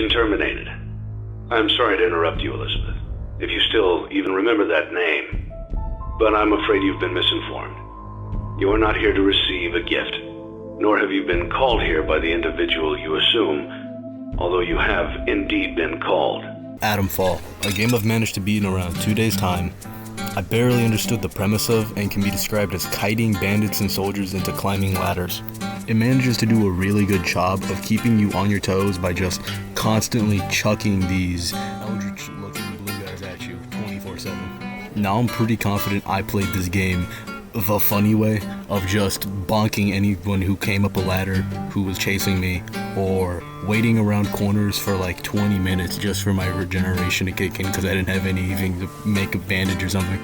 Communication terminated. I'm sorry to interrupt you, Elizabeth, if you still even remember that name, but I'm afraid you've been misinformed. You are not here to receive a gift, nor have you been called here by the individual you assume, although you have indeed been called. Atomfall, a game I've managed to beat in around 2 days' time. I barely understood the premise of and can be described as kiting bandits and soldiers into climbing ladders. It manages to do a really good job of keeping you on your toes by just constantly chucking these eldritch-looking blue guys at you 24/7. Now I'm pretty confident I played this game the funny way of just bonking anyone who came up a ladder who was chasing me, or waiting around corners for like 20 minutes just for my regeneration to kick in because I didn't have anything to make a bandage or something.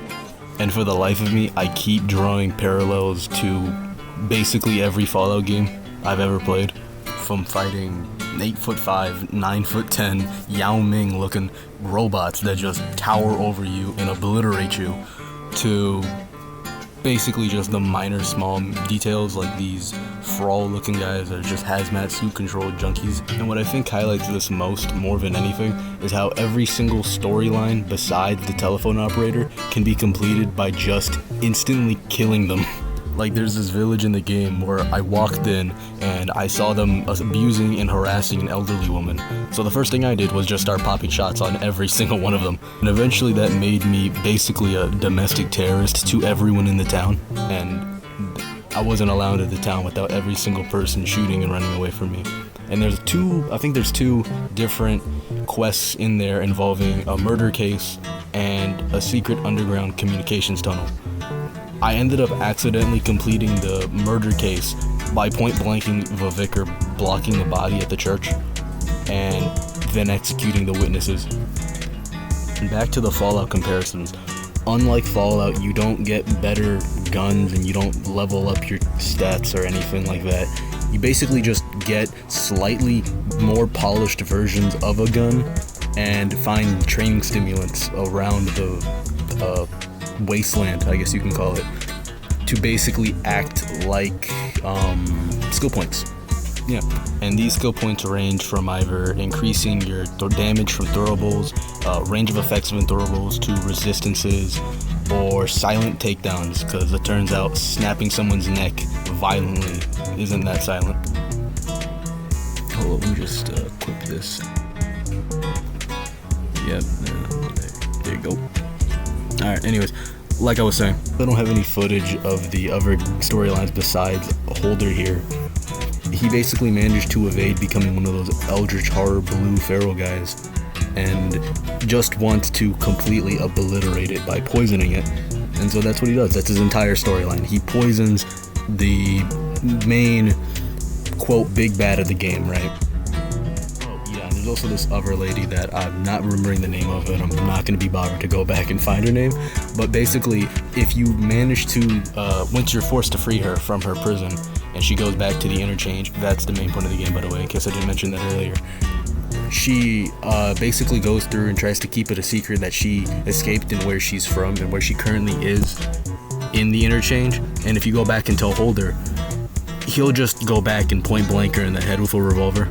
And for the life of me, I keep drawing parallels to basically every Fallout game I've ever played, from fighting 8'5", 9'10", Yao Ming looking robots that just tower over you and obliterate you, to basically just the minor small details like these Thrall looking guys that are just hazmat suit controlled junkies. And what I think highlights this most, more than anything, is how every single storyline besides the telephone operator can be completed by just instantly killing them. Like, there's this village in the game where I walked in and I saw them abusing and harassing an elderly woman. So the first thing I did was just start popping shots on every single one of them. And eventually that made me basically a domestic terrorist to everyone in the town. And I wasn't allowed in the town without every single person shooting and running away from me. And there's two different quests in there involving a murder case and a secret underground communications tunnel. I ended up accidentally completing the murder case by point blanking the vicar, blocking the body at the church, and then executing the witnesses. And back to the Fallout comparisons. Unlike Fallout, you don't get better guns and you don't level up your stats or anything like that. You basically just get slightly more polished versions of a gun and find training stimulants around the wasteland, I guess you can call it, to basically act like skill points. Yeah, and these skill points range from either increasing your damage from throwables, range of effects of throwables, to resistances, or silent takedowns, because it turns out snapping someone's neck violently isn't that silent. Hold on, let me just clip this. Yep, there you go. Alright, anyways, like I was saying, I don't have any footage of the other storylines besides Holder here. He basically managed to evade becoming one of those eldritch horror blue feral guys, and just wants to completely obliterate it by poisoning it. And so that's what he does. That's his entire storyline. He poisons the main, quote, big bad of the game, right? There's also this other lady that I'm not remembering the name of, and I'm not going to be bothered to go back and find her name. But basically, if you manage to, once you're forced to free her from her prison, and she goes back to the interchange, that's the main point of the game, by the way, in case I didn't mention that earlier. She basically goes through and tries to keep it a secret that she escaped and where she's from and where she currently is in the interchange. And if you go back and tell Holder, he'll just go back and point blank her in the head with a revolver.